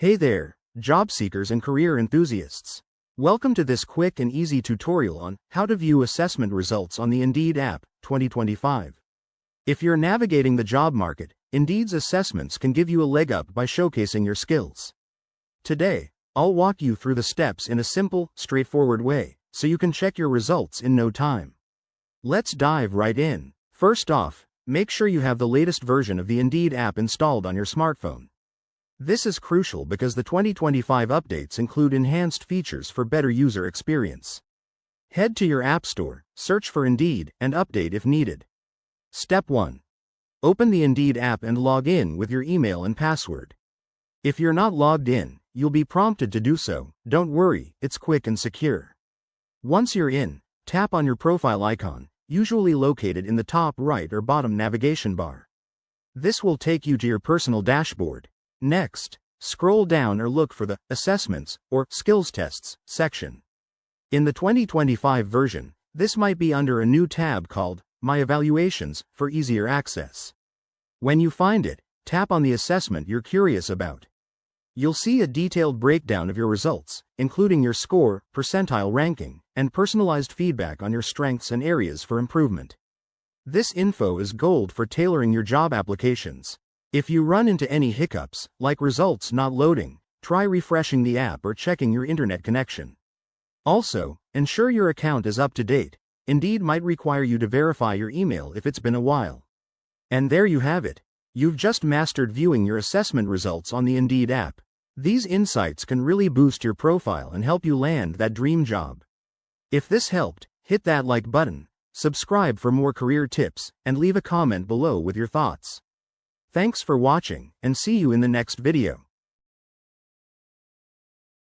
Hey there, job seekers and career enthusiasts. Welcome to this quick and easy tutorial on how to view assessment results on the Indeed app 2025. If you're navigating the job market, Indeed's assessments can give you a leg up by showcasing your skills. Today, I'll walk you through the steps in a simple, straightforward way, so you can check your results in no time. Let's dive right in. First off, make sure you have the latest version of the Indeed app installed on your smartphone. This is crucial because the 2025 updates include enhanced features for better user experience. Head to your App Store, search for Indeed, and update if needed. Step 1. Open the Indeed app and log in with your email and password. If you're not logged in, you'll be prompted to do so. Don't worry, it's quick and secure. Once you're in, tap on your profile icon, usually located in the top right or bottom navigation bar. This will take you to your personal dashboard. Next, scroll down or look for the Assessments or Skills Tests section. In the 2025 version, this might be under a new tab called My Evaluations for easier access. When you find it, tap on the assessment you're curious about. You'll see a detailed breakdown of your results, including your score, percentile ranking, and personalized feedback on your strengths and areas for improvement. This info is gold for tailoring your job applications. If you run into any hiccups, like results not loading, try refreshing the app or checking your internet connection. Also, ensure your account is up to date. Indeed might require you to verify your email if it's been a while. And there you have it. You've just mastered viewing your assessment results on the Indeed app. These insights can really boost your profile and help you land that dream job. If this helped, hit that like button, subscribe for more career tips, and leave a comment below with your thoughts. Thanks for watching, and see you in the next video.